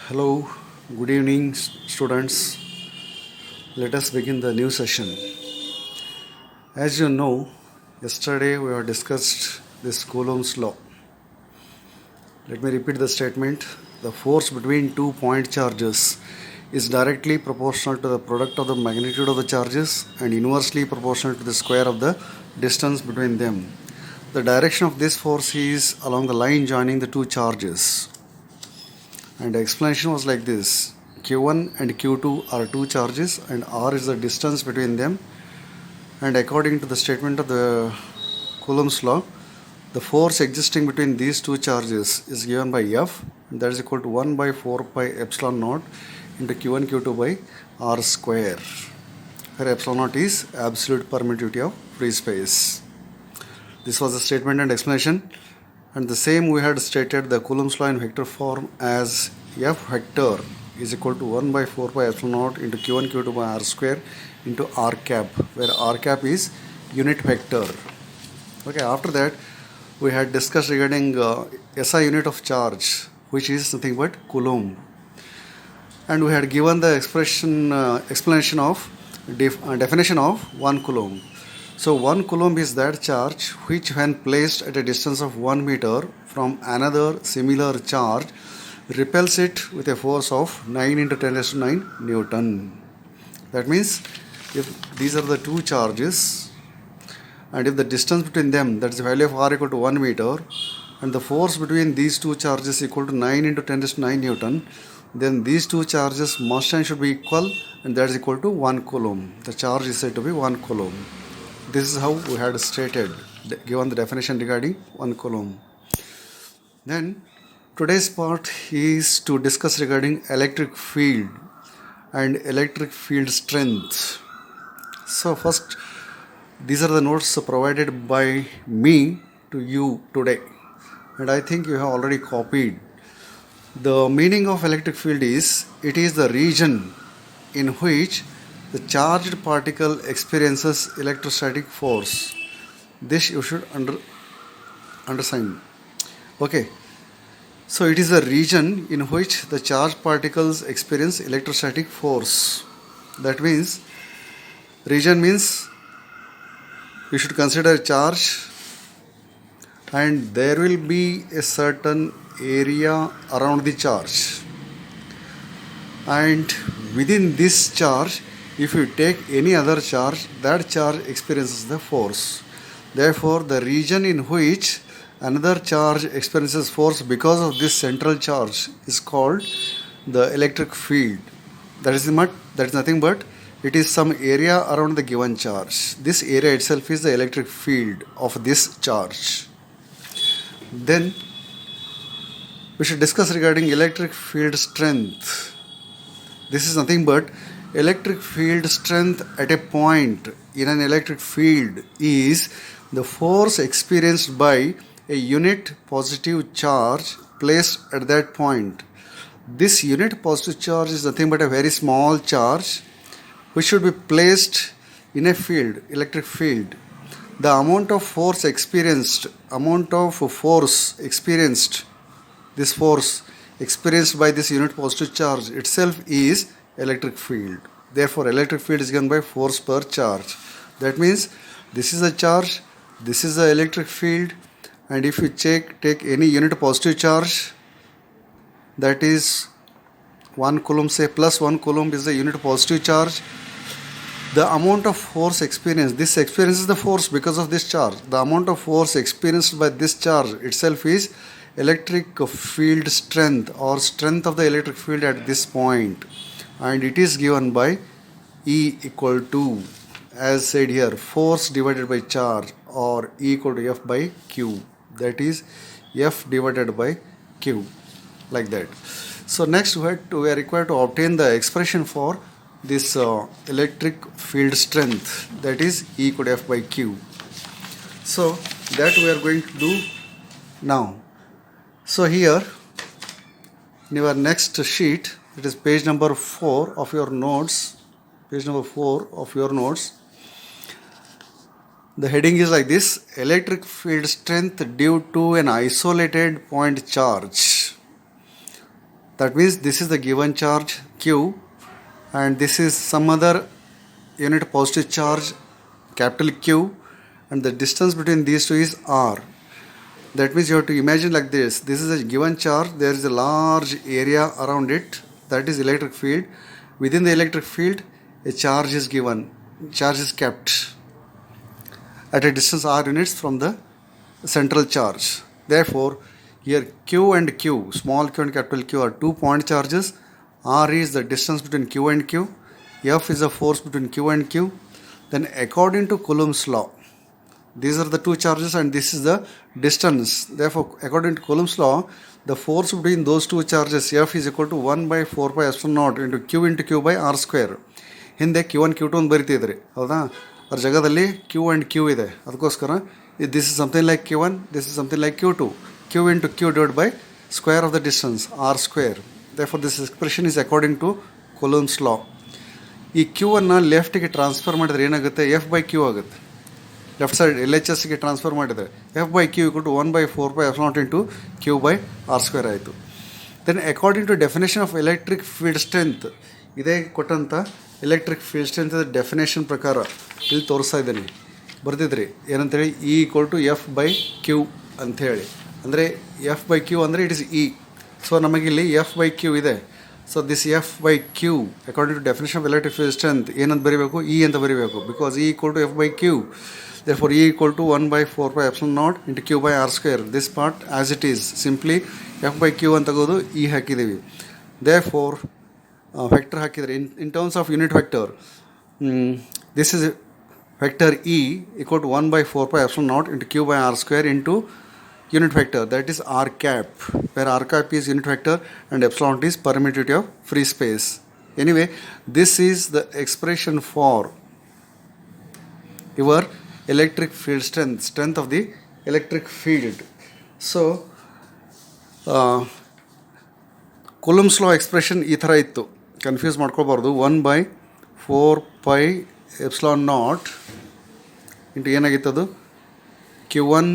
Hello, good evening, students. Let us begin the new session. As you know, yesterday we have discussed this Coulomb's law. Let me repeat the statement. The force between two point charges is directly proportional to the product of the magnitude of the charges and inversely proportional to the square of the distance between them. The direction of this force is along the line joining the two charges. And the explanation was like this: Q1 and Q2 are two charges and R is the distance between them, and according to the statement of the Coulomb's law, the force existing between these two charges is given by F, and that is equal to 1 by 4 pi epsilon naught into Q1 Q2 by R square, where epsilon naught is absolute permittivity of free space. This was the statement and explanation. And the same we had stated the Coulomb's law in vector form as F vector is equal to 1 by 4 pi epsilon naught into Q1 Q2 by R square into R cap, where R cap is unit vector. Okay, after that we had discussed regarding SI unit of charge, which is nothing but Coulomb. And we had given the explanation of definition of 1 Coulomb. So 1 Coulomb is that charge which, when placed at a distance of 1 meter from another similar charge, repels it with a force of 9 into 10 raised to 9 Newton. That means if these are the two charges and if the distance between them, that is the value of R equal to 1 meter, and the force between these two charges equal to 9 into 10 raised to 9 Newton, then these two charges mass and should be equal, and that is equal to 1 Coulomb. The charge is said to be 1 Coulomb. This is how we had stated, given the definition regarding 1 Coulomb. Then today's part is to discuss regarding electric field and electric field strength. So first, these are the notes provided by me to you today, and I think you have already copied. The meaning of electric field is, it is the region in which the charged particle experiences electrostatic force. This you should understand. Okay. So it is a region in which the charged particles experience electrostatic force. That means, region means you should consider charge, and there will be a certain area around the charge. And within this charge, if you take any other charge, that charge experiences the force. Therefore, the region in which another charge experiences force because of this central charge is called the electric field. That is nothing but it is some area around the given charge. This area itself is the electric field of this charge. Then we should discuss regarding electric field strength. This is nothing but electric field strength at a point in an electric field is the force experienced by a unit positive charge placed at that point. This unit positive charge is nothing but a very small charge which should be placed in a field, electric field. The amount of force experienced, this force experienced by this unit positive charge itself is electric field. Therefore, electric field is given by force per charge. That means this is a charge, this is the electric field, and if you take any unit positive charge, that is 1 Coulomb, say plus 1 Coulomb is the unit positive charge. The amount of force experienced, this experiences the force because of this charge. The amount of force experienced by this charge itself is electric field strength, or strength of the electric field at this point. And it is given by E equal to, as said here, force divided by charge, or E equal to F by Q. That is F divided by Q, like that. So next we are required to obtain the expression for this electric field strength, that is E equal to F by Q. So that we are going to do now. So here in your next sheet, it is page number 4 of your notes. The heading is like this: electric field strength due to an isolated point charge. That means this is the given charge Q, and this is some other unit positive charge capital Q, and the distance between these two is R. That means you have to imagine like this. This is a given charge. There is a large area around it. That is electric field. Within the electric field, a charge is given. Charge is kept at a distance R units from the central charge. Therefore, here Q and Q, small q and capital Q, are 2 point charges. R is the distance between Q and Q. F is the force between Q and Q. Then according to Coulomb's law, these are the two charges and this is the distance. Therefore, according to Coulomb's law, the force between those two charges F is equal to 1 by 4 pi epsilon naught into Q by R square. ಹಿಂದೆ Q1 Q2 ಅಂತ ಬರಿತಿದ್ರಿ ಹೌದಾ, ಅದ್ರ ಜಾಗದಲ್ಲಿ Q and Q ಇದೆ. ಅದಕ್ಕೋಸ್ಕರ this is something like Q1, this is something like Q2. Q into Q divided by square of the distance R square. Therefore, this expression is according to Coulomb's law. ಈ Q ಅನ್ನು ಲೆಫ್ಟ್ಗೆ transfer ಮಾಡಿದ್ರೆ ಏನಾಗುತ್ತೆ, F by Q ಆಗುತ್ತೆ. Left side LHSಗೆ transfer ಮಾಡಿದರೆ F by Q equal to 1 by 4 pi epsilon naught into Q by R square ಆಯಿತು. Then according to definition of electric field strength, ಇದೇ ಕೊಟ್ಟಂಥ electric field strength definition ಪ್ರಕಾರ ಇಲ್ಲಿ ತೋರಿಸ್ತಾ ಇದ್ದೀನಿ, ಬರ್ತಿದ್ರಿ ಏನಂತೇಳಿ E equal to F by Q ಅಂಥೇಳಿ. ಅಂದರೆ F by Q ಅಂದರೆ ಇಟ್ ಇಸ್ E. ಸೊ ನಮಗಿಲ್ಲಿ F by Q ಇದೆ. So this F by Q according to definition of electric field strength ಏನಂತ ಬರೀಬೇಕು, E ಅಂತ ಬರೀಬೇಕು. Because E equal to F by Q. Therefore, E equal to 1 by 4 pi epsilon naught into Q by R square. This part as it is. Simply F by Q ಅಂತ ತಗೋದು E ಹಾಕಿದ್ದೀವಿ. Therefore, vector ಹಾಕಿದರೆ in terms of unit vector, this is vector E equal to 1 by 4 pi epsilon naught into Q by R square into unit vector, that is R cap, where R cap is unit vector and epsilon is permittivity of free space. Anyway, this is the expression for your electric field strength of the electric field. So Coulomb's law expression ಈ ಥರ ಇತ್ತು, confuse ಮಾಡ್ಕೊಬಾರ್ದು. 1 by 4 pi epsilon naught into ಏನಾಗಿತ್ತದು Q1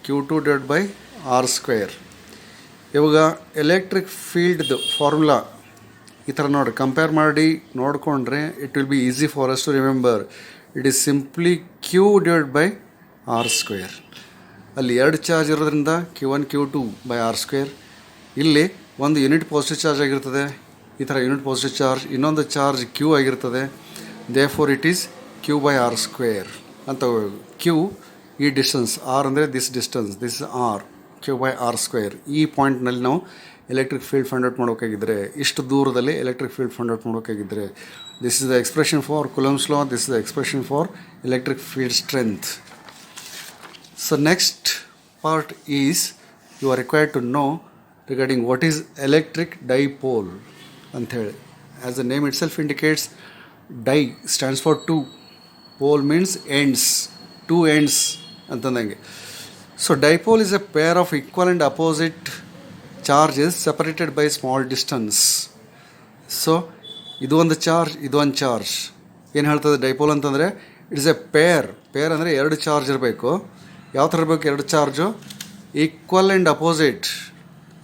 Q2 divided by R square. ಇವಾಗ electric ಫೀಲ್ಡ್ದು formula ಈ ಥರ ನೋಡಿ ಕಂಪೇರ್ ಮಾಡಿ ನೋಡಿಕೊಂಡ್ರೆ it will be easy for us to remember. It is simply Q divided by R square. ಅಲ್ಲಿ ಎರಡು ಚಾರ್ಜ್ ಇರೋದ್ರಿಂದ Q1 Q2 by R square. ಇಲ್ಲಿ ಒಂದು ಯೂನಿಟ್ ಪಾಸಿಟಿವ್ ಚಾರ್ಜ್ ಆಗಿರ್ತದೆ, ಈ ಥರ ಯೂನಿಟ್ ಪಾಸಿಟಿವ್ ಚಾರ್ಜ್, ಇನ್ನೊಂದು ಚಾರ್ಜ್ Q ಆಗಿರ್ತದೆ. Therefore it is Q by R square ಅಂತ. Q ಈ ಡಿಸ್ಟೆನ್ಸ್, R ಅಂದರೆ this distance, this is R, Q by R square. ಈ ಪಾಯಿಂಟ್ನಲ್ಲಿ ನಾವು ಎಲೆಕ್ಟ್ರಿಕ್ ಫೀಲ್ಡ್ ಫೈಂಡ್ ಔಟ್ ಮಾಡೋಕ್ಕಾಗಿದ್ದರೆ, ಇಷ್ಟು ದೂರದಲ್ಲಿ ಎಲೆಕ್ಟ್ರಿಕ್ ಫೀಲ್ಡ್ ಫೈಂಡ್ ಔಟ್ ಮಾಡೋಕ್ಕಾಗಿದ್ದರೆ, this is the expression for Coulomb's law, this is the expression for electric field strength. So next part is you are required to know regarding what is electric dipole antheli. As the name itself indicates, di stands for two, pole means ends, two ends antandange. So dipole is a pair of equal and opposite charges separated by small distance. So ಇದು ಒಂದು charge, ಇದು ಒಂದು charge. ಏನು ಹೇಳ್ತದೆ dipole ಅಂತಂದರೆ it is A peer ಅಂದರೆ ಎರಡು charge ಇರಬೇಕು. ಯಾವ ಥರ ಇರಬೇಕು ಎರಡು ಚಾರ್ಜು? ಈಕ್ವಲ್ ಆ್ಯಂಡ್ ಅಪೋಸಿಟ್,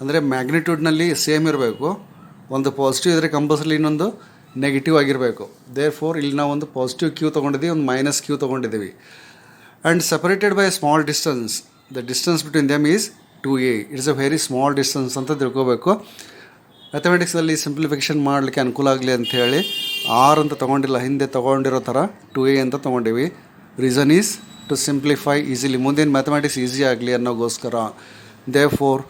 ಅಂದರೆ ಮ್ಯಾಗ್ನಿಟ್ಯೂಡ್ನಲ್ಲಿ ಸೇಮ್ ಇರಬೇಕು. ಒಂದು ಪಾಸಿಟಿವ್ ಇದ್ದರೆ ಕಂಪಲ್ಸರಿ ಇನ್ನೊಂದು ನೆಗೆಟಿವ್ ಆಗಿರಬೇಕು. ದೇರ್ಫೋರ್ ಇಲ್ಲಿ ನಾವು ಒಂದು ಪಾಸಿಟಿವ್ Q ತೊಗೊಂಡಿದ್ದೀವಿ, ಒಂದು ಮೈನಸ್ Q ತೊಗೊಂಡಿದ್ದೀವಿ. And separated by small distance, the distance between them is 2a. It's a very small distance ಅಂತ ತಿಳ್ಕೋಬೇಕು. ಮ್ಯಾಥಮೆಟಿಕ್ಸಲ್ಲಿ ಸಿಂಪ್ಲಿಫಿಕೇಷನ್ ಮಾಡಲಿಕ್ಕೆ ಅನುಕೂಲ ಆಗಲಿ ಅಂಥೇಳಿ R ಅಂತ ತೊಗೊಂಡಿಲ್ಲ, ಹಿಂದೆ ತೊಗೊಂಡಿರೋ ಥರ 2a ಅಂತ ತೊಗೊಂಡಿವಿ. Reason is to simplify easily, ಮುಂದಿನ ಮ್ಯಾಥಮೆಟಿಕ್ಸ್ ಈಸಿ ಆಗಲಿ ಅನ್ನೋಗೋಸ್ಕರ. Therefore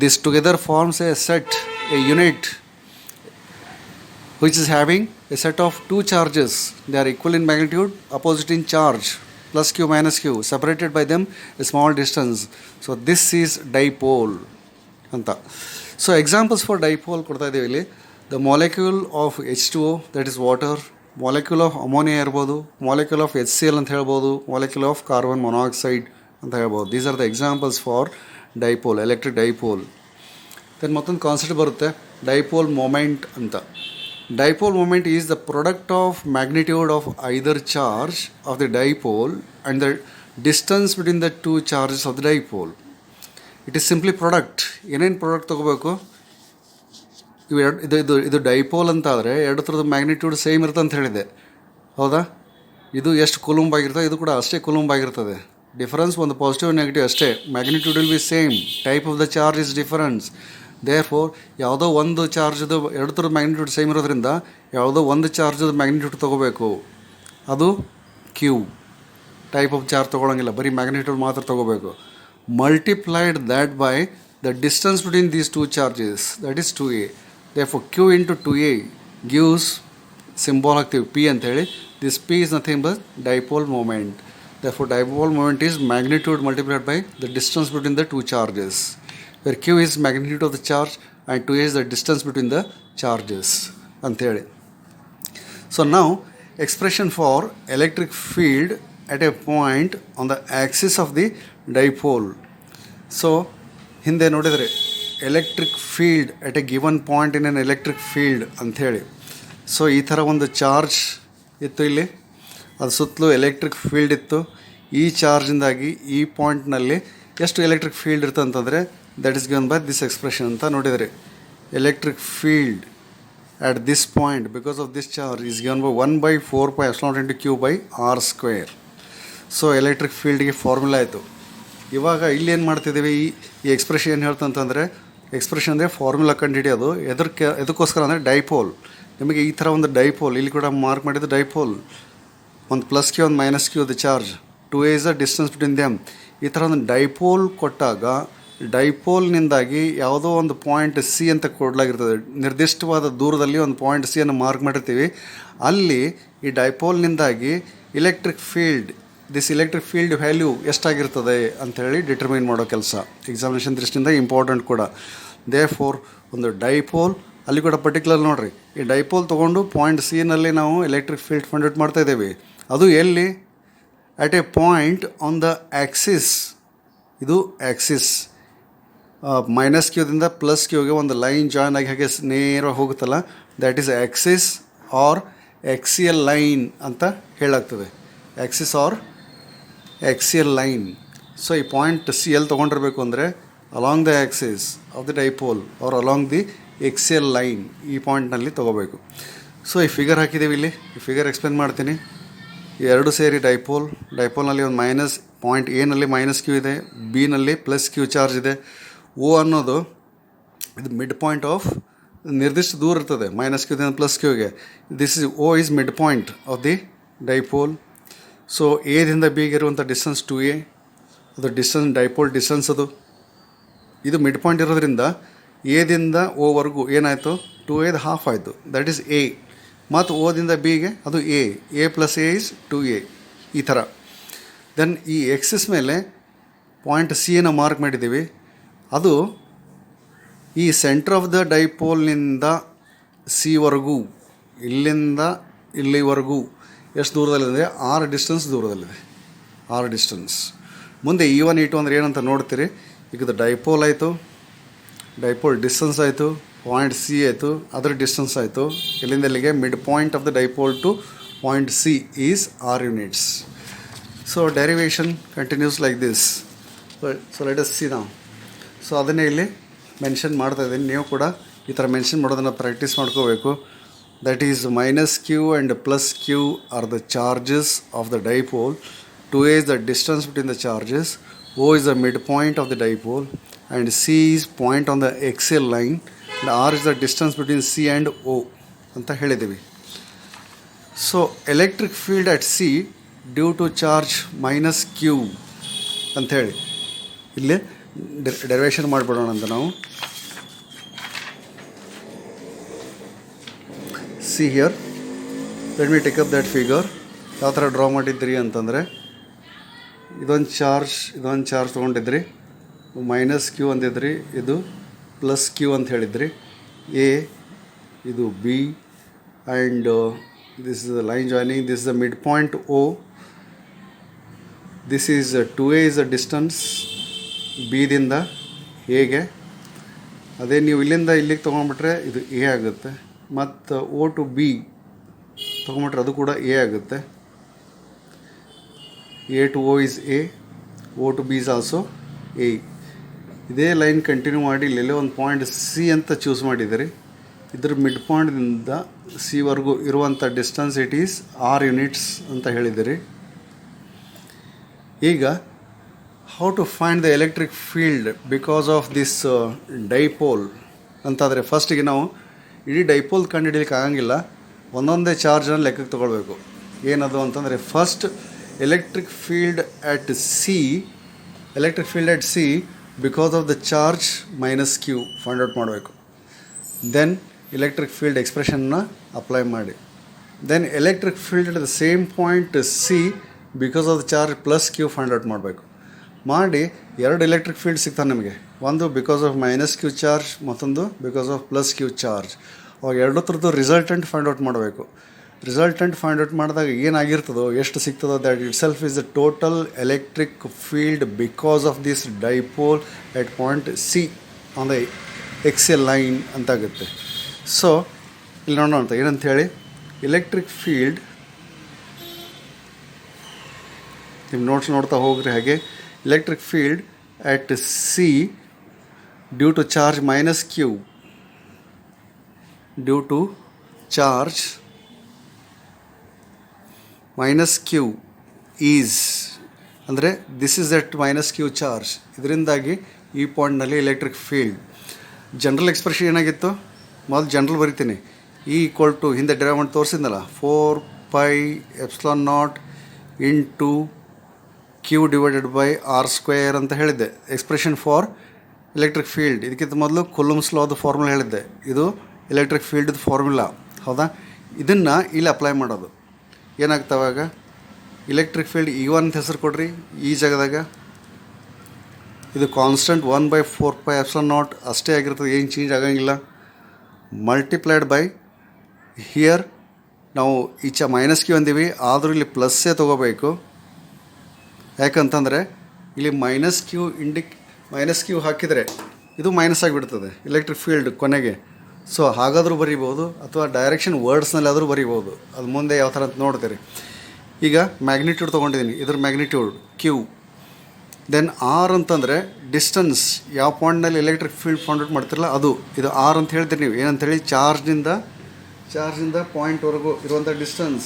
this together forms a set, a unit which is having a set of two charges. They are equal in magnitude, opposite in charge, plus Q minus Q, separated by them a small distance. So this is dipole anta. So examples for dipole ಕೊಡ್ತಾ ಇದ್ದೀವಿ ಇಲ್ಲಿ. The molecule of H2O, that is water, molecule of ammonia ಇರ್ಬೋದು, molecule of HCl ಅಂತ ಹೇಳ್ಬೋದು, molecule of carbon monoxide ಅಂತ ಹೇಳ್ಬೋದು. These are the examples for dipole, electric dipole. Then ಮತ್ತೊಂದು concept ಬರುತ್ತೆ dipole moment ಅಂತ. Dipole moment is the product of magnitude of either charge of the dipole and the distance between the two charges of the dipole. It is simply product. ಏನೇನು product ತೊಗೋಬೇಕು? ಇವು ಎರಡು ಇದು dipole ಅಂತ ಆದರೆ ಎರಡು ಥರದ ಮ್ಯಾಗ್ನಿಟ್ಯೂಡ್ ಸೇಮ್ ಇರುತ್ತೆ ಅಂತ ಹೇಳಿದೆ, ಹೌದಾ? ಇದು ಎಷ್ಟು ಕೂಲಂಬ್ ಆಗಿರ್ತದೆ, ಇದು ಕೂಡ ಅಷ್ಟೇ ಕೂಲಂಬ್ ಆಗಿರ್ತದೆ. ಡಿಫರೆನ್ಸ್ ಒಂದು ಪಾಸಿಟಿವ್ ನೆಗೆಟಿವ್ ಅಷ್ಟೇ. Magnitude will be same, type of the charge is difference. Therefore ಯಾವುದೋ ಒಂದು ಚಾರ್ಜದು ಎರಡು ಥರದ ಮ್ಯಾಗ್ನಿಟ್ಯೂಡ್ ಸೇಮ್ ಇರೋದ್ರಿಂದ ಯಾವುದೋ ಒಂದು ಚಾರ್ಜದ ಮ್ಯಾಗ್ನಿಟ್ಯೂಡ್ ತೊಗೋಬೇಕು, ಅದು ಕ್ಯೂ. ಟೈಪ್ ಆಫ್ ಚಾರ್ಜ್ ತೊಗೊಳಂಗಿಲ್ಲ, ಬರೀ ಮ್ಯಾಗ್ನಿಟ್ಯೂಡ್ ಮಾತ್ರ ತೊಗೋಬೇಕು. Multiplied that by the distance between these two charges, that is 2a. therefore q into 2a gives symbol ಹಾಕ್ತೀವಿ p ಅಂತೇಳಿ. this p is nothing but dipole moment. therefore dipole moment is magnitude multiplied by the distance between the two charges, where q is magnitude of the charge and 2a is the distance between the charges ಅಂತೇಳಿ. so now expression for electric field at a point on the axis of the dipole. so ಹಿಂದೆ ನೋಡಿದರೆ electric field at A given point in N electric field ಅಂಥೇಳಿ. So ಈ ಥರ ಒಂದು charge ಇತ್ತು ಇಲ್ಲಿ, ಅದು ಸುತ್ತಲೂ ಎಲೆಕ್ಟ್ರಿಕ್ ಫೀಲ್ಡ್ ಇತ್ತು. ಈ ಚಾರ್ಜಿಂದಾಗಿ ಈ ಪಾಯಿಂಟ್ನಲ್ಲಿ ಎಷ್ಟು ಎಲೆಕ್ಟ್ರಿಕ್ ಫೀಲ್ಡ್ ಇರ್ತದೆ ಅಂತಂದರೆ that is given by this expression ಅಂತ ನೋಡಿದರೆ. Electric field at this point because of this charge is given by 1/4πε into q by r square. So electric ಫೀಲ್ಡ್ಗೆ ಫಾರ್ಮುಲಾ ಆಯಿತು. ಇವಾಗ ಇಲ್ಲಿ ಏನು ಮಾಡ್ತಿದ್ದೀವಿ, ಈ ಎಕ್ಸ್ಪ್ರೆಷನ್ ಏನು ಹೇಳ್ತಂತಂದರೆ, ಎಕ್ಸ್ಪ್ರೆಷನ್ ಅಂದರೆ ಫಾರ್ಮುಲಾ ಕಂಡುಹಿಡಿಯೋದು. ಎದಕ್ಕೋಸ್ಕರ ಅಂದರೆ ಡೈಪೋಲ್. ನಿಮಗೆ ಈ ಥರ ಒಂದು ಡೈಪೋಲ್ ಇಲ್ಲಿ ಕೂಡ ಮಾರ್ಕ್ ಮಾಡಿದ್ದು ಡೈಪೋಲ್, ಒಂದು ಪ್ಲಸ್ ಕ್ಯೂ ಒಂದು minus Q the charge, 2a is the distance between them. ಈ ಥರ ಒಂದು ಡೈಪೋಲ್ ಕೊಟ್ಟಾಗ ಡೈಪೋಲ್ನಿಂದಾಗಿ ಯಾವುದೋ ಒಂದು ಪಾಯಿಂಟ್ ಸಿ ಅಂತ ಕೊಡಲಾಗಿರ್ತದೆ. ನಿರ್ದಿಷ್ಟವಾದ ದೂರದಲ್ಲಿ ಒಂದು ಪಾಯಿಂಟ್ ಸಿ ಅನ್ನು ಮಾರ್ಕ್ ಮಾಡಿರ್ತೀವಿ. ಅಲ್ಲಿ ಈ ಡೈಪೋಲ್ನಿಂದಾಗಿ electric field, this electric field value ಎಷ್ಟಾಗಿರ್ತದೆ ಅಂಥೇಳಿ ಡಿಟರ್ಮೈನ್ ಮಾಡೋ ಕೆಲಸ ಎಕ್ಸಾಮಿನೇಷನ್ ದೃಷ್ಟಿಯಿಂದ ಇಂಪಾರ್ಟೆಂಟ್ ಕೂಡ. ದೇರ್ ಫೋರ್ ಒಂದು ಡೈಪೋಲ್ ಅಲ್ಲಿ ಕೂಡ ಪರ್ಟಿಕ್ಯುಲರ್ ನೋಡಿರಿ, ಈ ಡೈಪೋಲ್ ತೊಗೊಂಡು ಪಾಯಿಂಟ್ ಸಿನಲ್ಲಿ ನಾವು ಎಲೆಕ್ಟ್ರಿಕ್ ಫೀಲ್ಡ್ ಫೈಂಡ್ ಔಟ್ ಮಾಡ್ತಾಯಿದ್ದೇವೆ. ಅದು ಎಲ್ಲಿ? At a point on the axis. ಇದು ಆ್ಯಕ್ಸಿಸ್, ಮೈನಸ್ ಕ್ಯೂದಿಂದ ಪ್ಲಸ್ ಕ್ಯೂಗೆ ಒಂದು ಲೈನ್ ಜಾಯ್ನ್ ಆಗಿ ಹಾಗೆ ನೇರವಾಗಿ ಹೋಗುತ್ತಲ್ಲ, that is axis or axial line ಅಂತ ಹೇಳಾಗ್ತದೆ. Axis or axial line. So ಈ ಪಾಯಿಂಟ್ ಸಿ ಎಲ್ಲಿ ತೊಗೊಂಡಿರಬೇಕು ಅಂದರೆ along the axis of the dipole or along the axial line, ಈ ಪಾಯಿಂಟ್ನಲ್ಲಿ ತೊಗೋಬೇಕು. ಸೊ ಈ ಫಿಗರ್ ಹಾಕಿದ್ದೀವಿ ಇಲ್ಲಿ, ಈ ಫಿಗರ್ ಎಕ್ಸ್ಪ್ಲೇನ್ ಮಾಡ್ತೀನಿ. ಎರಡು ಸೇರಿ ಡೈಪೋಲ್ನಲ್ಲಿ ಒಂದು ಮೈನಸ್ ಪಾಯಿಂಟ್ ಎನಲ್ಲಿ ಮೈನಸ್ ಕ್ಯೂ ಇದೆ, ಬಿನಲ್ಲಿ ಪ್ಲಸ್ ಕ್ಯೂ ಚಾರ್ಜ್ ಇದೆ. ಓ ಅನ್ನೋದು ಇದು ಮಿಡ್ ಪಾಯಿಂಟ್ ಆಫ್ ನಿರ್ದಿಷ್ಟ ದೂರ ಇರ್ತದೆ ಮೈನಸ್ ಕ್ಯೂದಿಂದ ಪ್ಲಸ್ ಕ್ಯೂಗೆ. This is O is mid point of the dipole. So ಎದಿಂದ ಬಿಗೆ ಇರುವಂಥ ಡಿಸ್ಟೆನ್ಸ್ 2a, ಅದು ಡಿಸ್ಟೆನ್ಸ್ ಡೈಪೋಲ್ ಡಿಸ್ಟೆನ್ಸ್. ಅದು ಇದು ಮಿಡ್ ಪಾಯಿಂಟ್ ಇರೋದ್ರಿಂದ ಎದಿಂದ ಓವರೆಗೂ ಏನಾಯಿತು, 2a ಹಾಫ್ ಆಯಿತು, ದಟ್ ಈಸ್ ಎ. ಮತ್ತು ಓದಿಂದ ಬಿಗೆ ಅದು A plus A is 2a, ಈ ಥರ. ದೆನ್ ಈ ಎಕ್ಸಿಸ್ ಮೇಲೆ ಪಾಯಿಂಟ್ ಸಿಯನ್ನು ಮಾರ್ಕ್ ಮಾಡಿದ್ದೀವಿ. ಅದು ಈ ಸೆಂಟ್ರ್ ಆಫ್ ದ ಡೈಪೋಲ್ನಿಂದ ಸಿವರೆಗೂ, ಇಲ್ಲಿಂದ ಇಲ್ಲಿವರೆಗೂ ಎಷ್ಟು ದೂರದಲ್ಲಿದೆ? 6 ಡಿಸ್ಟೆನ್ಸ್ ದೂರದಲ್ಲಿದೆ, 6 ಡಿಸ್ಟೆನ್ಸ್. ಮುಂದೆ E1 E2 ಅಂದರೆ ಏನಂತ ನೋಡ್ತೀರಿ. ಈಗ ಇದು ಡೈಪೋಲ್ ಆಯಿತು, ಡೈಪೋಲ್ ಡಿಸ್ಟೆನ್ಸ್ ಆಯಿತು, ಪಾಯಿಂಟ್ ಸಿ ಆಯಿತು, ಅದರ ಡಿಸ್ಟೆನ್ಸ್ ಆಯಿತು. ಇಲ್ಲಿಂದ ಇಲ್ಲಿಗೆ mid point of the dipole to point C is 6 units. So derivation continues like this. So let us see ನಾವು. ಸೊ ಅದನ್ನೇ ಇಲ್ಲಿ ಮೆನ್ಷನ್ ಮಾಡ್ತಾಯಿದ್ದೀನಿ. ನೀವು ಕೂಡ ಈ ಥರ ಮೆನ್ಷನ್ ಮಾಡೋದನ್ನು ಪ್ರಾಕ್ಟೀಸ್ ಮಾಡ್ಕೋಬೇಕು. That is minus Q and plus Q are the charges of the dipole. 2a is the distance between the charges, O is the midpoint of the dipole, and C is point on the axial line, and R is the distance between C and O ಅಂತ ಹೇಳಿದ್ದೀವಿ. So electric field at C due to charge minus Q ಅಂಥೇಳಿ ಇಲ್ಲಿ derivation ಮಾಡಿಬಿಡೋಣ ಅಂತ ನಾವು. See here, let me take up that figure. ಯಾವ ಥರ draw ಮಾಡಿದ್ರಿ ಅಂತಂದರೆ, ಇದೊಂದು ಚಾರ್ಜ್ ತೊಗೊಂಡಿದ್ರಿ, ಮೈನಸ್ ಕ್ಯೂ ಅಂದಿದ್ರಿ, ಇದು ಪ್ಲಸ್ ಕ್ಯೂ ಅಂತ ಹೇಳಿದ್ರಿ. ಎ, ಇದು B, and this is the line joining, this is the mid point O. This is 2a is the distance ಬಿದಿಂದ ಎಗೆ. ಅದೇ ನೀವು ಇಲ್ಲಿಂದ ಇಲ್ಲಿಗೆ ತೊಗೊಂಡ್ಬಿಟ್ರೆ ಇದು ಎ ಆಗುತ್ತೆ, ಮತ್ತು ಓ ಟು ಬಿ ತೊಗೊಂಬಿಟ್ರೆ ಅದು ಕೂಡ ಎ ಆಗುತ್ತೆ. A to O is A, O to B is also A. ಇದೇ ಲೈನ್ ಕಂಟಿನ್ಯೂ ಮಾಡಿ ಇಲ್ಲೆಲ್ಲೇ ಒಂದು ಪಾಯಿಂಟ್ ಸಿ ಅಂತ ಚೂಸ್ ಮಾಡಿದ್ದೀರಿ. ಇದರ ಮಿಡ್ ಪಾಯಿಂಟ್ದಿಂದ ಸಿವರೆಗೂ ಇರುವಂಥ distance it is r units ಅಂತ ಹೇಳಿದಿರಿ. ಈಗ how to find the electric field because of this dipole ಅಂತಾದರೆ ಫಸ್ಟಿಗೆ ನಾವು ಇಡೀ ಡೈಪೋಲ್ ಕಂಡು ಹಿಡಿಲಿಕ್ಕೆ ಆಗಂಗಿಲ್ಲ, ಒಂದೊಂದೇ ಚಾರ್ಜನ್ನು ಲೆಕ್ಕಕ್ಕೆ ತೊಗೊಳ್ಬೇಕು. ಏನದು ಅಂತಂದರೆ first electric field at C because of the charge minus Q find out ಮಾಡಬೇಕು. ದೆನ್ ಎಲೆಕ್ಟ್ರಿಕ್ ಫೀಲ್ಡ್ ಎಕ್ಸ್ಪ್ರೆಷನ್ನ ಅಪ್ಲೈ ಮಾಡಿ. Then electric field at the same point C because of the charge plus Q find out ಮಾಡಬೇಕು. ಮಾಡಿ ಎರಡು electric field ಸಿಗ್ತಾವೆ ನಮಗೆ, ಒಂದು because of minus Q charge, ಮತ್ತೊಂದು because of plus Q charge. ಅವಾಗ ಎರಡು ಥರದ್ದು ರಿಸಲ್ಟೆಂಟ್ ಫೈಂಡ್ ಔಟ್ ಮಾಡಬೇಕು. ರಿಸಲ್ಟೆಂಟ್ ಫೈಂಡ್ ಔಟ್ ಮಾಡಿದಾಗ ಏನಾಗಿರ್ತದೋ, ಎಷ್ಟು ಸಿಗ್ತದೋ, that itself is the total electric field because of this dipole at point C on the axial line ಅಂತಾಗುತ್ತೆ. So ಇಲ್ಲಿ ನೋಡೋಣ ಅಂತ ಏನಂತ ಹೇಳಿ, ಎಲೆಕ್ಟ್ರಿಕ್ ಫೀಲ್ಡ್ ನಿಮ್ಮ ನೋಟ್ಸ್ ನೋಡ್ತಾ ಹೋಗ್ರಿ ಹಾಗೆ. Electric field at C due to charge minus Q, due to charge minus Q is ಅಂದರೆ this is that minus Q charge. ಇದರಿಂದಾಗಿ ಈ ಪಾಯಿಂಟ್ನಲ್ಲಿ ಎಲೆಕ್ಟ್ರಿಕ್ ಫೀಲ್ಡ್. ಜನರಲ್ ಎಕ್ಸ್ಪ್ರೆಷನ್ ಏನಾಗಿತ್ತು, ಮೊದಲು ಜನರಲ್ ಬರಿತೀನಿ. ಇ ಈಕ್ವಲ್ ಟು ಹಿಂದೆ ಡ್ರೈವ್ ಮಾಡಿ ತೋರಿಸಿದ್ನಲ್ಲ, 4πε0 into Q divided by R square ಅಂತ ಹೇಳಿದ್ದೆ, ಎಕ್ಸ್ಪ್ರೆಷನ್ ಫಾರ್ ಎಲೆಕ್ಟ್ರಿಕ್ ಫೀಲ್ಡ್. ಇದಕ್ಕಿಂತ ಮೊದಲು ಕೂಲಂಬ್ಸ್ ಲಾದ ಫಾರ್ಮುಲಾ ಹೇಳಿದ್ದೆ, ಇದು ಎಲೆಕ್ಟ್ರಿಕ್ ಫೀಲ್ಡ್ದು ಫಾರ್ಮುಲಾ, ಹೌದಾ? ಇದನ್ನು ಇಲ್ಲಿ ಅಪ್ಲೈ ಮಾಡೋದು. ಏನಾಗ್ತವಾಗ ಎಲೆಕ್ಟ್ರಿಕ್ ಫೀಲ್ಡ್ E1 ಅಂತ ಹೆಸರು ಕೊಡ್ರಿ. ಈ ಜಾಗದಾಗ ಇದು ಕಾನ್ಸ್ಟೆಂಟ್ 1/4πε0 ಅಷ್ಟೇ ಆಗಿರ್ತದೆ, ಏನು ಚೇಂಜ್ ಆಗಂಗಿಲ್ಲ. ಮಲ್ಟಿಪ್ಲೈಡ್ ಬೈ ಹಿಯರ್ ನಾವು ಈಚೆ ಮೈನಸ್ ಕ್ಯೂ ಅಂದೀವಿ, ಆದರೂ ಇಲ್ಲಿ ಪ್ಲಸ್ಸೇ ತೊಗೋಬೇಕು. ಯಾಕಂತಂದರೆ ಇಲ್ಲಿ ಮೈನಸ್ ಕ್ಯೂ ಹಾಕಿದರೆ ಇದು ಮೈನಸ್ ಆಗಿಬಿಡ್ತದೆ ಎಲೆಕ್ಟ್ರಿಕ್ ಫೀಲ್ಡ್ ಕೊನೆಗೆ. ಸೊ ಹಾಗಾದರೂ ಬರೀಬೋದು, ಅಥವಾ ಡೈರೆಕ್ಷನ್ ವರ್ಡ್ಸ್ನಲ್ಲಿ ಆದರೂ ಬರೀಬೋದು. ಅದು ಮುಂದೆ ಯಾವ ಥರ ಅಂತ ನೋಡ್ತೀರಿ. ಈಗ ಮ್ಯಾಗ್ನಿಟ್ಯೂಡ್ ತೊಗೊಂಡಿದ್ದೀನಿ, ಇದ್ರ ಮ್ಯಾಗ್ನಿಟ್ಯೂಡ್ ಕ್ಯೂ. ದೆನ್ ಆರ್ ಅಂತಂದರೆ ಡಿಸ್ಟೆನ್ಸ್, ಯಾವ ಪಾಯಿಂಟ್ನಲ್ಲಿ ಎಲೆಕ್ಟ್ರಿಕ್ ಫೀಲ್ಡ್ ಫೈಂಡ್ ಔಟ್ ಮಾಡ್ತಿರಲ್ಲ ಅದು. ಇದು ಆರ್ ಅಂತ ಹೇಳ್ತೀರಿ ನೀವು. ಏನಂತೇಳಿ, ಚಾರ್ಜಿಂದ ಪಾಯಿಂಟ್ವರೆಗೂ ಇರುವಂಥ ಡಿಸ್ಟೆನ್ಸ್,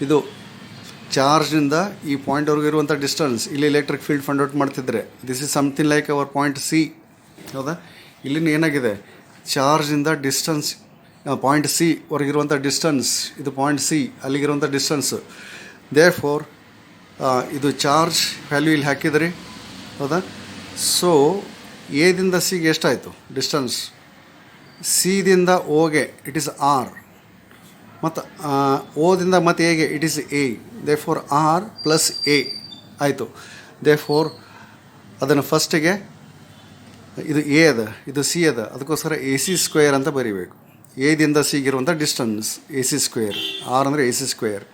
ಇದು ಚಾರ್ಜಿಂದ ಈ ಪಾಯಿಂಟ್ವರೆಗೂ ಇರುವಂಥ ಡಿಸ್ಟೆನ್ಸ್. ಇಲ್ಲಿ ಎಲೆಕ್ಟ್ರಿಕ್ ಫೀಲ್ಡ್ ಫೈಂಡ್ ಔಟ್ ಮಾಡ್ತಿದ್ರೆ this is something like our point C, ಹೌದಾ? ಇಲ್ಲಿನ ಏನಾಗಿದೆ, ಚಾರ್ಜಿಂದ ಡಿಸ್ಟೆನ್ಸ್ ಪಾಯಿಂಟ್ ಸಿ ವರೆಗಿರುವಂಥ ಡಿಸ್ಟೆನ್ಸ್, ಇದು ಪಾಯಿಂಟ್ ಸಿ ಅಲ್ಲಿಗಿರುವಂಥ ಡಿಸ್ಟೆನ್ಸು. ದೇರ್ ಫೋರ್ ಇದು ಚಾರ್ಜ್ ವ್ಯಾಲ್ಯೂ ಇಲ್ಲಿ ಹಾಕಿದ್ರಿ, ಹೌದಾ? ಸೊ ಎದಿಂದ ಸಿಗೆ ಎಷ್ಟಾಯಿತು ಡಿಸ್ಟೆನ್ಸ್, ಸಿದಿಂದ ಓಗೆ ಇಟ್ ಈಸ್ ಆರ್, ಮತ್ತು ಓದಿಂದ ಮತ್ತು ಎಗೆ it is A. Therefore R plus A ಆಯಿತು. ದೇ ಫೋರ್ ಅದನ್ನು ಫಸ್ಟಿಗೆ ಇದು ಎ ಅದ, ಇದು ಸಿ ಅದ, ಅದಕ್ಕೋಸ್ಕರ ಎ ಸಿ ಸ್ಕ್ವೇರ್ ಅಂತ ಬರೀಬೇಕು. ಎದಿಂದ ಸಿಗಿರುವಂಥ distance A C square, R ಅಂದರೆ ಎ ಸಿ ಸ್ಕ್ವೇರ್.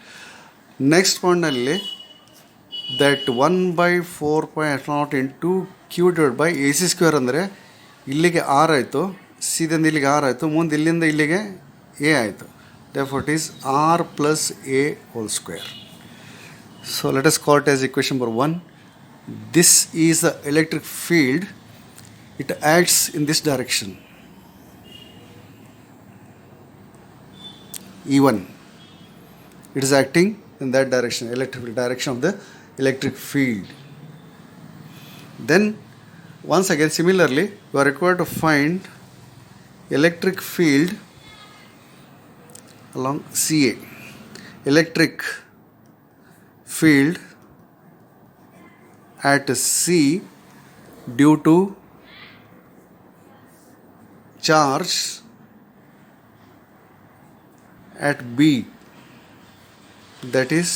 ನೆಕ್ಸ್ಟ್ ಪಾಯಿಂಟ್ನಲ್ಲಿ that 1/4πε0 into Q divide by A C square ಅಂದರೆ ಇಲ್ಲಿಗೆ ಆರ್ ಆಯಿತು, ಸಿದಿಂದ ಇಲ್ಲಿಗೆ ಆರ್ ಆಯಿತು, ಮುಂದೆ ಇಲ್ಲಿಂದ ಇಲ್ಲಿಗೆ ಎ ಆಯಿತು. Therefore it is r plus a whole square. So let us call it as equation number 1. This is the electric field. It acts in this direction, E1. It is acting in that direction, electric direction of the electric field. Then once again similarly you are required to find electric field along CA. Electric field at C due to charge at B, that is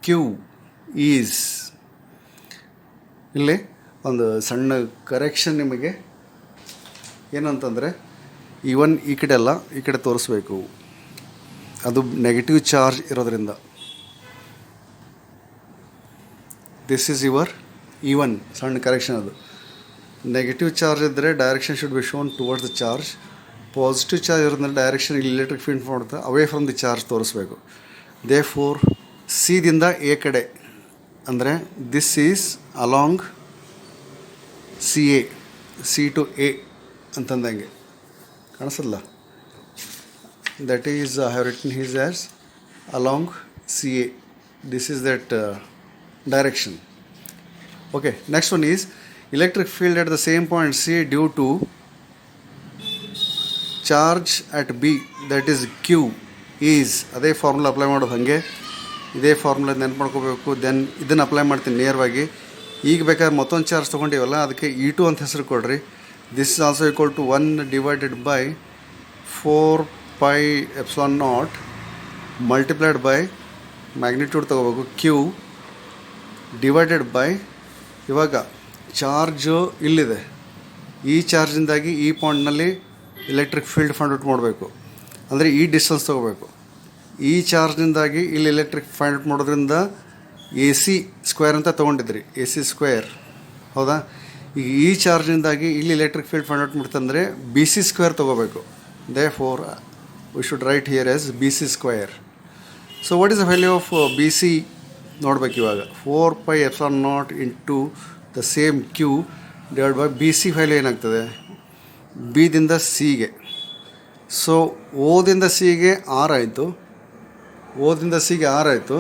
Q is. ಇಲ್ಲಿ ಒಂದು ಸಣ್ಣ correction ನಿಮಗೆ ಏನಂತಂದರೆ, E1 ಈ ಕಡೆ ಅಲ್ಲ, ಈ ಕಡೆ ತೋರಿಸ್ಬೇಕು, ಅದು ನೆಗೆಟಿವ್ ಚಾರ್ಜ್ ಇರೋದ್ರಿಂದ. ದಿಸ್ ಈಸ್ ಯುವರ್ E1, ಸಣ್ಣ ಕರೆಕ್ಷನ್. ಅದು ನೆಗೆಟಿವ್ ಚಾರ್ಜ್ ಇದ್ದರೆ direction should be shown towards the charge. Positive charge ಇರೋದ್ರಿಂದ ಡೈರೆಕ್ಷನ್ ಇಲ್ಲಿ ಎಲೆಕ್ಟ್ರಿಕ್ ಫೀಲ್ಡ್ ಮಾಡುತ್ತೆ, ಅವೇ ಫ್ರಮ್ ದಿ ಚಾರ್ಜ್ ತೋರಿಸ್ಬೇಕು. ದೇ ಫೋರ್ ಸಿದಿಂದ ಎ ಕಡೆ ಅಂದರೆ this is along C A, C to A ಅಂತಂದಂಗೆ ಕಾಣಿಸಲ್ಲ. That is I have written here as along C A. This is that direction. Okay, next one is electric field at the same point C due to charge at B, that is Q is, ಅದೇ formula apply ಮಾಡೋದು ಹಾಗೆ, ಇದೇ formula ನೆನ್ಪು ಮಾಡ್ಕೋಬೇಕು. Then ಇದನ್ನು apply ಮಾಡ್ತೀನಿ ನೇರವಾಗಿ. ಈಗ ಬೇಕಾದ್ರೆ ಮತ್ತೊಂದು ಚಾರ್ಜ್ ತೊಗೊಂಡಿವಲ್ಲ, ಅದಕ್ಕೆ E2 ಅಂತ ಹೆಸರು ಕೊಡ್ರಿ. This is also equal to 1 divided by 4 pi epsilon naught multiplied by magnitude ತೊಗೋಬೇಕು Q ಡಿವೈಡೆಡ್ ಬೈ, ಇವಾಗ ಚಾರ್ಜು ಇಲ್ಲಿದೆ, ಈ ಚಾರ್ಜಿಂದಾಗಿ ಈ ಪಾಯಿಂಟ್ನಲ್ಲಿ ಎಲೆಕ್ಟ್ರಿಕ್ ಫೀಲ್ಡ್ ಫೈಂಡ್ ಔಟ್ ಮಾಡಬೇಕು. ಅಂದರೆ ಈ ಡಿಸ್ಟೆನ್ಸ್ ತೊಗೋಬೇಕು. ಈ ಚಾರ್ಜ್ನಿಂದಾಗಿ ಇಲ್ಲಿ ಎಲೆಕ್ಟ್ರಿಕ್ ಫೈಂಡ್ ಔಟ್ ಮಾಡೋದ್ರಿಂದ ಎ ಸಿ ಸ್ಕ್ವೇರ್ ಅಂತ ತೊಗೊಂಡಿದ್ರಿ, ಎ ಸಿ ಸ್ಕ್ವೇರ್, ಹೌದಾ? ಈಗ ಈ ಚಾರ್ಜ್ನಿಂದಾಗಿ ಇಲ್ಲಿ ಎಲೆಕ್ಟ್ರಿಕ್ ಫೀಲ್ಡ್ ಫೈಂಡ್ ಔಟ್ ಮಾಡ್ತಂದರೆ ಬಿ ಸಿ ಸ್ಕ್ವೇರ್ ತೊಗೋಬೇಕು. Therefore we should write here as B C square. So what is the value of B C ನೋಡ್ಬೇಕು ಇವಾಗ. 4 pi epsilon naught into the same Q divide by B C value ಏನಾಗ್ತದೆ, ಬಿದಿಂದ ಸಿಗೆ. So ಓದಿಂದ ಸಿಗೆ 6 ಆಯಿತು, ಓದಿಂದ ಸಿಗೆ 6 ಆಯಿತು.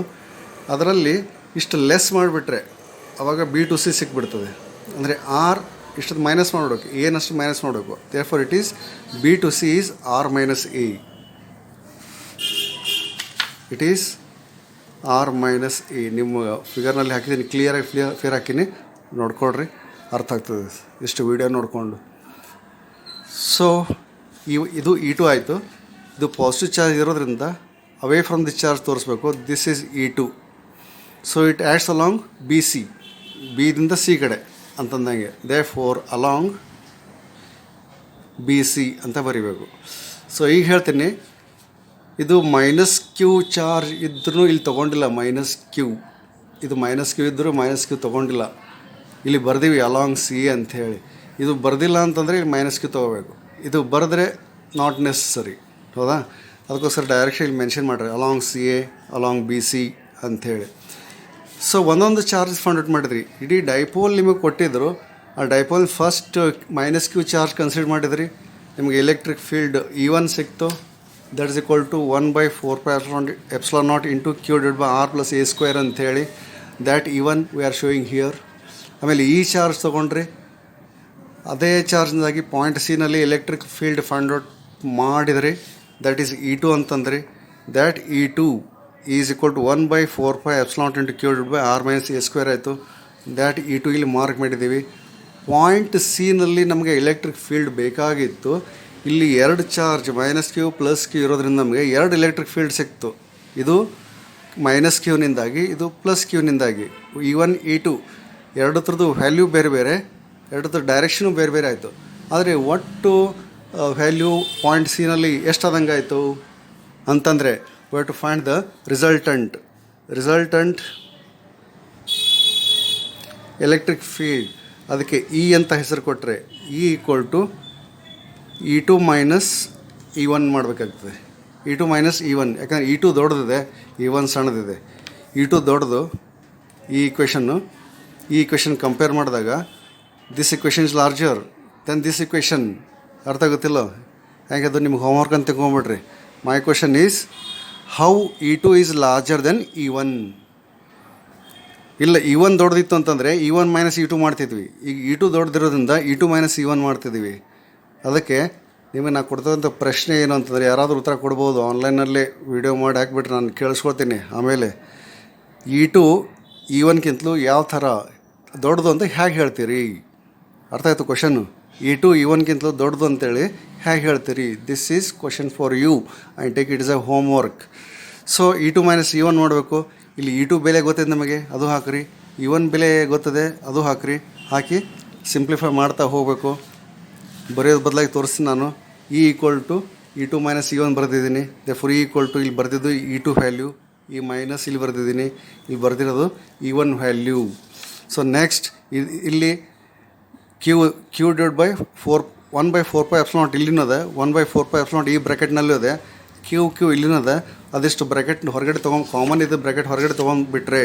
ಅದರಲ್ಲಿ ಇಷ್ಟು ಲೆಸ್ ಮಾಡಿಬಿಟ್ರೆ ಆವಾಗ ಬಿ ಟು ಸಿ ಸಿಕ್ಬಿಡ್ತದೆ. ಅಂದರೆ ಆರ್ ಇಷ್ಟೊತ್ತು ಮೈನಸ್ ಮಾಡಬೇಕು, ಏನಷ್ಟು ಮೈನಸ್ ಮಾಡಬೇಕು. Therefore it is B to C is r minus A. It is r minus A. ನಿಮ್ಮ ಫಿಗರ್ನಲ್ಲಿ ಹಾಕಿದ್ದೀನಿ, ಕ್ಲಿಯರಾಗಿ ಫಿಗರ್ ಹಾಕಿನಿ, ನೋಡ್ಕೊಳ್ರಿ, ಅರ್ಥ ಆಗ್ತದೆ ಇಷ್ಟು ವೀಡಿಯೋ ನೋಡಿಕೊಂಡು. ಸೊ ಇದು E2 ಆಯಿತು. ಇದು ಪಾಸಿಟಿವ್ ಚಾರ್ಜ್ ಇರೋದ್ರಿಂದ ಅವೇ ಫ್ರಮ್ ದಿ ಚಾರ್ಜ್ ತೋರಿಸ್ಬೇಕು. This is E2. So it adds along B C, ಬಿದಿಂದ ಸಿ ಕಡೆ ಅಂತಂದಂಗೆ. Therefore along B C ಅಂತ ಬರಿಬೇಕು. ಸೊ ಈಗ ಹೇಳ್ತೀನಿ, ಇದು ಮೈನಸ್ ಕ್ಯೂ ಚಾರ್ಜ್ ಇದ್ರೂ ಇಲ್ಲಿ ತೊಗೊಂಡಿಲ್ಲ, ಮೈನಸ್ ಕ್ಯೂ, ಇದು ಮೈನಸ್ ಕ್ಯೂ ಇದ್ದರೂ ಮೈನಸ್ ಕ್ಯೂ ತೊಗೊಂಡಿಲ್ಲ. ಇಲ್ಲಿ ಬರ್ದೀವಿ ಅಲಾಂಗ್ ಸಿ ಅಂಥೇಳಿ. ಇದು ಬರ್ದಿಲ್ಲ ಅಂತಂದರೆ ಇಲ್ಲಿ ಮೈನಸ್ ಕ್ಯೂ ತೊಗೋಬೇಕು. ಇದು ಬರೆದ್ರೆ ನಾಟ್ ನೆಸಸರಿ, ಹೌದಾ? ಅದಕ್ಕೋಸ್ಕರ ಡೈರೆಕ್ಷನ್ ಇಲ್ಲಿ ಮೆನ್ಷನ್ ಮಾಡಿರಿ, along C A, along B C ಅಂಥೇಳಿ. ಸೊ ಒಂದೊಂದು ಚಾರ್ಜ್ ಫೈಂಡ್ ಔಟ್ ಮಾಡಿದ್ರಿ. ಇಡೀ ಡೈಪೋಲ್ ನಿಮಗೆ ಕೊಟ್ಟಿದ್ದರು. ಆ dipole first minus Q charge consider ಮಾಡಿದ್ರಿ, ನಿಮಗೆ ಎಲೆಕ್ಟ್ರಿಕ್ ಫೀಲ್ಡ್ E1 ಸಿಕ್ತು. That is equal to 1 by 4 pi epsilon naught into Q divide by R plus A square ಅಂಥೇಳಿ. That E1 we are showing here. ಆಮೇಲೆ ಈ charge ತೊಗೊಂಡ್ರಿ, ಅದೇ ಚಾರ್ಜ್ನಾಗಿ point ಸಿನಲ್ಲಿ ಎಲೆಕ್ಟ್ರಿಕ್ ಫೀಲ್ಡ್ ಫೈಂಡ್ ಔಟ್ ಮಾಡಿದ್ರಿ. That is E2 ಅಂತಂದ್ರಿ. That E2 is equal to 1 by 4 pi epsilon naught into Q divide by R minus A square ಆಯಿತು. That E2 ಇಲ್ಲಿ ಮಾರ್ಕ್ ಮಾಡಿದ್ದೀವಿ. ಪಾಯಿಂಟ್ ಸಿನಲ್ಲಿ ನಮಗೆ ಎಲೆಕ್ಟ್ರಿಕ್ ಫೀಲ್ಡ್ ಬೇಕಾಗಿತ್ತು. ಇಲ್ಲಿ 2 charge minus Q plus Q ಇರೋದ್ರಿಂದ ನಮಗೆ 2 electric field ಸಿಕ್ತು. ಇದು ಮೈನಸ್ ಕ್ಯೂನಿಂದಾಗಿ, ಇದು ಪ್ಲಸ್ ಕ್ಯೂನಿಂದಾಗಿ. E1 E2 ಎರಡತ್ರದ್ದು ವ್ಯಾಲ್ಯೂ ಬೇರೆ ಬೇರೆ, ಎರಡತ್ರ ಡೈರೆಕ್ಷನು ಬೇರೆ ಬೇರೆ ಆಯಿತು. ಆದರೆ ಒಟ್ಟು ವ್ಯಾಲ್ಯೂ ಪಾಯಿಂಟ್ ಸಿನಲ್ಲಿ ಎಷ್ಟಾದಂಗೆ ಆಯಿತು ಅಂತಂದರೆ we have to find the resultant electric field. ಅದಕ್ಕೆ ಇ ಅಂತ ಹೆಸರು ಕೊಟ್ಟರೆ E equal to E2 minus E1 ಮಾಡಬೇಕಾಗ್ತದೆ. E2 ಮೈನಸ್ E1, ಯಾಕಂದರೆ E2 ದೊಡ್ಡದಿದೆ, E1 ಸಣ್ಣದಿದೆ. E2 ದೊಡ್ಡದು. ಈ ಇಕ್ವೇಷನ್ ಕಂಪೇರ್ ಮಾಡಿದಾಗ this equation is larger than this equation. ಅರ್ಥ ಆಗುತ್ತಿಲ್ಲ? ಹೇಗೆ ಅದು ನಿಮ್ಗೆ ಹೋಮ್ವರ್ಕ್ ಅಂತ ತಿಳ್ಕೊಂಬಿಡ್ರಿ. My question is how E2 is larger than E1. ಇಲ್ಲ, E1 ದೊಡ್ಡದಿತ್ತು ಅಂತಂದರೆ E1 ಮೈನಸ್ E2 ಮಾಡ್ತಿದ್ವಿ. ಈಗ E2 ದೊಡ್ಡದಿರೋದ್ರಿಂದ E2 ಮೈನಸ್ E1 ಮಾಡ್ತಿದ್ದೀವಿ. ಅದಕ್ಕೆ ನಿಮಗೆ ನಾನು ಕೊಡ್ತಕ್ಕಂಥ ಪ್ರಶ್ನೆ ಏನು ಅಂತಂದರೆ, ಯಾರಾದರೂ ಉತ್ತರ ಕೊಡ್ಬೋದು, ಆನ್ಲೈನಲ್ಲೇ ವೀಡಿಯೋ ಮಾಡಿ ಹಾಕಿಬಿಟ್ರೆ ನಾನು ಕೇಳಿಸ್ಕೊಳ್ತೀನಿ. ಆಮೇಲೆ E2 E1ಗಿಂತಲೂ ಯಾವ ಥರ ದೊಡ್ಡದು ಅಂತ ಹೇಗೆ ಹೇಳ್ತೀರಿ? ಅರ್ಥ ಆಯಿತು ಕ್ವಶನ್ನು? E2 E1ಗಿಂತಲೂ ದೊಡ್ಡದು ಅಂತೇಳಿ ಹೇಗೆ ಹೇಳ್ತೀರಿ? This is question for you. I take it is a homework. So E2 minus E1 ಮಾಡಬೇಕು. ಇಲ್ಲಿ E2 ಬೆಲೆ ಗೊತ್ತಿದೆ ನಮಗೆ, ಅದು ಹಾಕಿರಿ. E1 ಬೆಲೆ ಗೊತ್ತದೆ, ಅದು ಹಾಕಿರಿ. ಹಾಕಿ ಸಿಂಪ್ಲಿಫೈ ಮಾಡ್ತಾ ಹೋಗಬೇಕು. ಬರೆಯೋದು ಬದಲಾಗಿ ತೋರಿಸ್ತೀನಿ ನಾನು. E equal to E2 minus E1 ಬರೆದಿದ್ದೀನಿ. ದೇರ್ಫೋರ್ E ಈಕ್ವಲ್ ಟು ಇಲ್ಲಿ ಬರೆದಿದ್ದು E2 ವ್ಯಾಲ್ಯೂ, ಈ ಮೈನಸ್ ಇಲ್ಲಿ ಬರೆದಿದ್ದೀನಿ, ಇಲ್ಲಿ ಬರೆದಿರೋದು E1 ವ್ಯಾಲ್ಯೂ. ಸೊ ನೆಕ್ಸ್ಟ್ ಇಲ್ಲಿ Q divide by 1 by 4 pi epsilon naught ಇಲ್ಲಿನದೆ, 1 by 4 pi epsilon naught ಈ ಬ್ರ್ಯಾಕೆಟ್ನಲ್ಲೂ ಇದೆ, ಕ್ಯೂ ಇಲ್ಲಿನದೆ. ಅದಿಷ್ಟು ಬ್ರ್ಯಾಕೆಟ್ ಹೊರಗಡೆ ಕಾಮನ್ ಇದೆ ಬ್ರ್ಯಾಕೆಟ್ ಹೊರಗಡೆ ತೊಗೊಂಡ್ಬಿಟ್ರೆ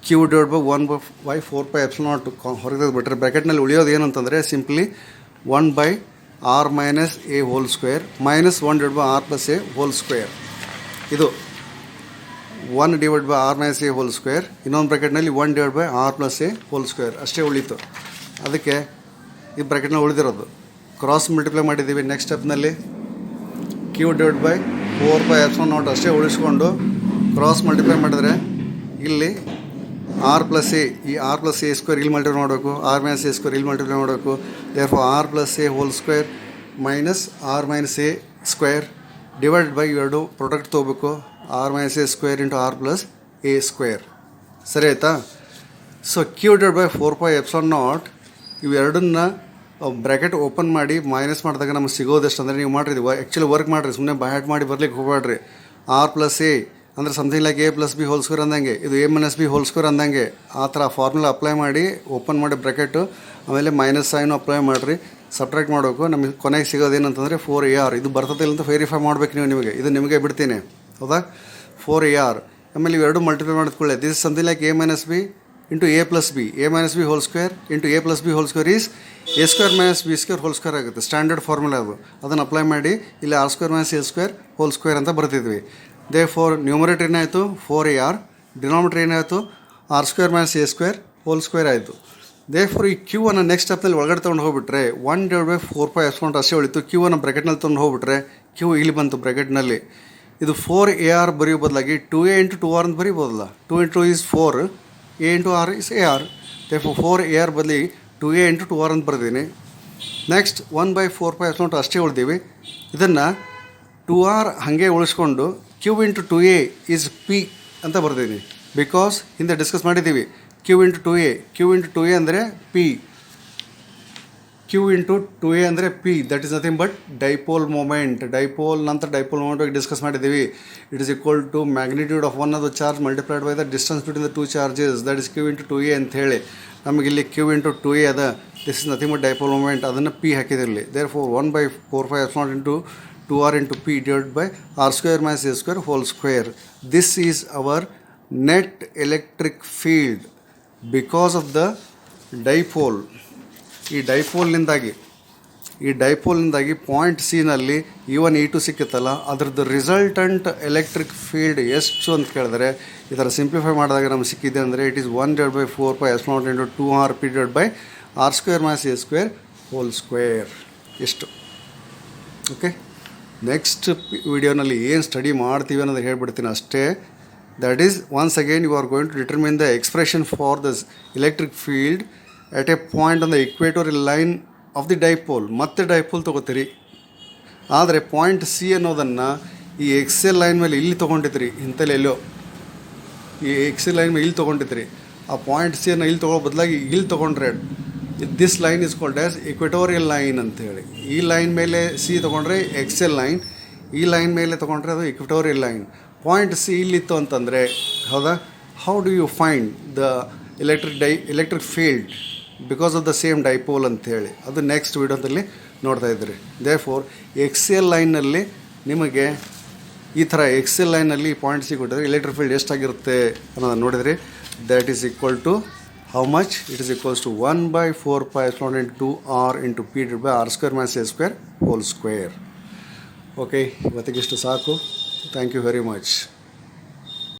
ಕ್ಯೂ ಡಿವೈಡ್ ಬೈ 1/4πε0 ಹೊರಗೆ ಬಿಟ್ಟರೆ ಬ್ರ್ಯಾಕೆಟ್ನಲ್ಲಿ ಉಳಿಯೋದು ಏನಂತಂದರೆ ಸಿಂಪ್ಲಿ 1/r-a² ಮೈನಸ್ 1/r+a². ಇದು 1/r-a², ಇನ್ನೊಂದು ಬ್ರ್ಯಾಕೆಟ್ನಲ್ಲಿ 1/r+a² ಅಷ್ಟೇ ಉಳೀತು. ಅದಕ್ಕೆ ಈ ಬ್ರ್ಯಾಕೆಟ್ನಲ್ಲಿ ಉಳಿದಿರೋದು ಕ್ರಾಸ್ ಮಲ್ಟಿಪ್ಲೈ ಮಾಡಿದ್ದೀವಿ. ನೆಕ್ಸ್ಟ್ ಸ್ಟೆಪ್ನಲ್ಲಿ ಕ್ಯೂ ಡಿವೈಡ್ ಬೈ 4πε0 ಅಷ್ಟೇ ಉಳಿಸ್ಕೊಂಡು ಕ್ರಾಸ್ ಮಲ್ಟಿಪ್ಲೈ ಮಾಡಿದ್ರೆ ಇಲ್ಲಿ r+a, ಈ r+a² ಇಲ್ಲಿ ಮಲ್ಟಿಪ್ಲೈ ಮಾಡಬೇಕು, r-a² ಇಲ್ಲಿ ಮಲ್ಟಿಪ್ಲೈ ಮಾಡಬೇಕು. Therefore r+a² minus r-a² divide by ಎರಡು ಪ್ರಾಡಕ್ಟ್ ತೊಗೋಬೇಕು, r-a² ಇಂಟು r+a². ಸರಿ ಆಯಿತಾ? ಸೊ ಕ್ಯೂ ಡಿವೈಡ್ ಬೈ 4πε0 ಇವೆರಡನ್ನ ಬ್ರ್ಯಾಕೆಟ್ ಓಪನ್ ಮಾಡಿ ಮೈನಸ್ ಮಾಡಿದಾಗ ನಮಗೆ ಸಿಗೋದಷ್ಟು ಅಂದರೆ ನೀವು ಮಾಡಿರಿ, ಆ್ಯಕ್ಚುಲಿ ವರ್ಕ್ ಮಾಡಿರಿ, ಸುಮ್ಮನೆ ಬೈ ಮಾಡಿ ಬರ್ಲಿಕ್ಕೆ ಹೋಗಬೇಡ್ರಿ. r+a ಅಂದರೆ ಸಮಥಿಂಗ್ ಲೈಕ್ a+b² ಅಂದಂಗೆ, ಇದು a-b² ಅಂದಂಗೆ. ಆ ಥರ ಫಾರ್ಮುಲಾ ಅಪ್ಲೈ ಮಾಡಿ ಓಪನ್ ಮಾಡಿ ಬ್ರ್ಯಾಕೆಟು, ಆಮೇಲೆ ಮೈನಸ್ ಸೈನು ಅಪ್ಲೈ ಮಾಡಿರಿ, ಸಬ್ಟ್ರಾಕ್ಟ್ ಮಾಡಬೇಕು. ನಮಗೆ ಕೊನೆಗೆ ಸಿಗೋದು ಏನಂತಂದರೆ 4ar. ಇದು ಬರ್ತದಿಲ್ಲ ಅಂತ ವೆರಿಫೈ ಮಾಡಬೇಕು ನೀವು. ಇದು ನಿಮಗೆ ಬಿಡ್ತೀನಿ, ಹೌದಾ? 4ar. ಆಮೇಲೆ ಇವೆರಡು ಮಲ್ಟಿಪ್ಲೈ ಮಾಡಿದ್ಕೊಳ್ಳಿ. This is something like a-b into a+b, a-b² into a+b² is a²-b² ಆಗುತ್ತೆ. ಸ್ಟ್ಯಾಂಡರ್ಡ್ ಫಾರ್ಮುಲಾ ಅದು. ಅದನ್ನು ಅಪ್ಲೈ ಮಾಡಿ ಇಲ್ಲಿ r² - a² ಅಂತ ಬರ್ತಿದ್ವಿ. ದೇರ್ಫೋರ್ ನ್ಯೂಮರೇಟರ್ ಏನಾಯಿತು 4ar, ಡಿನಾಮಿನೇಟರ್ ಏನಾಯಿತು r² - a² ಆಯಿತು. ದೇರ್ಫೋರ್ ಈ ಕ್ಯೂ ಅನ್ನು ನೆಕ್ಸ್ಟ್ ಸ್ಟೆಪ್ನಲ್ಲಿ ಒಳಗಡೆ ತೊಗೊಂಡು ಹೋಗ್ಬಿಟ್ರೆ 1/4πε0 ಅಷ್ಟೇ ಉಳಿತು. ಕ್ಯೂ ಅನ್ನು ಬ್ರ್ಯಾಕೆಟ್ನಲ್ಲಿ ತೊಗೊಂಡು ಹೋಗ್ಬಿಟ್ರೆ ಕ್ಯೂ ಇಲ್ಲಿ ಬಂತು ಬ್ರ್ಯಾಕೆಟ್ನಲ್ಲಿ. ಇದು 4ar ಬರೆಯೋ ಬದಲಾಗಿ 2a ಇಂಟು 2r ಅಂತ ಬರೀಬೋದಲ್ಲ. 2 into 2 is 4, a into r is ar. Therefore 4ar ಬದಲಿ 2a ಇಂಟು 2r ಅಂತ ಬರ್ತೀನಿ. ನೆಕ್ಸ್ಟ್ 1/4πε0 ಅಷ್ಟೇ ಉಳಿದೀವಿ. ಇದನ್ನು 2r ಹಾಗೆ ಉಳಿಸ್ಕೊಂಡು Q into 2a is p ಅಂತ ಬರ್ತೀನಿ. ಬಿಕಾಸ್ ಹಿಂದೆ ಡಿಸ್ಕಸ್ ಮಾಡಿದ್ದೀವಿ Q into 2a, Q into 2a ಅಂದರೆ p, ಕ್ಯೂ ಇಂಟು 2a ಅಂದರೆ p. That is nothing but dipole moment. Dipole ನಂತರ ಡೈಪೋಲ್ ಮೂಮೆಂಟ್ ಬಗ್ಗೆ ಡಿಸ್ಕಸ್ ಮಾಡಿದ್ದೀವಿ. It is equal to magnitude of one of the charge multiplied by the distance between the two charges, that is Q into 2a ಅಂತ ಹೇಳಿ. ನಮಗಿಲ್ಲಿ Q into 2a ಅದ. This is nothing but dipole moment. ಅದನ್ನು p ಹಾಕಿದಿರಲಿ. Therefore 1/4πε0 into 2r into p divided by r² - a². This is our net electric field because of the dipole. ಈ ಡೈಪೋಲ್ನಿಂದಾಗಿ point ಸಿನಲ್ಲಿ E1 E2 ಸಿಕ್ಕಿತ್ತಲ್ಲ, ಅದರದ್ದು ರಿಸಲ್ಟಂಟ್ electric field ಎಷ್ಟು ಅಂತ ಕೇಳಿದ್ರೆ ಈ ಥರ simplify ಮಾಡಿದಾಗ ನಮ್ಗೆ ಸಿಕ್ಕಿದೆ ಅಂದರೆ it is 1/4πε0 into 2rp divided by r² - a². ಎಷ್ಟು? ಓಕೆ, ನೆಕ್ಸ್ಟ್ ವಿಡಿಯೋನಲ್ಲಿ ಏನು ಸ್ಟಡಿ ಮಾಡ್ತೀವಿ ಅನ್ನೋದು ಹೇಳ್ಬಿಡ್ತೀನಿ ಅಷ್ಟೇ. That is once again you are going to determine the expression for this electric field at a point on the equatorial line of the dipole. ಮತ್ತೆ dipole ತೊಗೋತೀರಿ, ಆದರೆ ಪಾಯಿಂಟ್ ಸಿ ಅನ್ನೋದನ್ನು ಈ ಎಕ್ಸೆಲ್ ಲೈನ್ ಮೇಲೆ ಇಲ್ಲಿ ತೊಗೊಂಡಿದ್ರಿ, ಇಂಥಲ್ಲಿ ಎಲ್ಲೋ ಈ ಎಕ್ಸೆಲ್ ಲೈನ್ ಮೇಲೆ ಇಲ್ಲಿ ತೊಗೊಂಡಿದ್ರಿ. ಆ ಪಾಯಿಂಟ್ ಸಿಯನ್ನು ಇಲ್ಲಿ ತೊಗೊಳ್ಳೋ ಬದಲಾಗಿ ಇಲ್ಲಿ ತೊಗೊಂಡ್ರೆ this line is called as equatorial line ಅಂತೇಳಿ. ಈ ಲೈನ್ ಮೇಲೆ ಸಿ ತೊಗೊಂಡ್ರೆ ಎಕ್ಸೆಲ್ ಲೈನ್, ಈ ಲೈನ್ ಮೇಲೆ ತೊಗೊಂಡ್ರೆ ಅದು ಇಕ್ವೆಟೋರಿಯಲ್ ಲೈನ್. ಪಾಯಿಂಟ್ ಸಿ ಇಲ್ಲಿತ್ತು ಅಂತಂದರೆ, ಹೌದಾ? How do you find the electric field because of the same dipole ಅಂಥೇಳಿ ಅದು ನೆಕ್ಸ್ಟ್ ವಿಡಿಯೋದಲ್ಲಿ ನೋಡ್ತಾ ಇದ್ರಿ. ದೇರ್ಫೋರ್ ಎಕ್ಸೆಲ್ ಲೈನ್ನಲ್ಲಿ ನಿಮಗೆ ಈ ಥರ ಎಕ್ಸೆಲ್ ಲೈನಲ್ಲಿ ಪಾಯಿಂಟ್ ಸಿ ಕೊಟ್ಟಿದ್ರೆ ಎಲೆಕ್ಟ್ರಿಕ್ ಫೀಲ್ಡ್ ಎಷ್ಟಾಗಿರುತ್ತೆ ಅನ್ನೋದನ್ನು ನೋಡಿದ್ರಿ. That is equal to how much? It is equals to 1/4πε0 into 2r into p divided by r² - a². Okay, ಇವತ್ತಿಗೆ ಇಷ್ಟು ಸಾಕು. Thank you very much.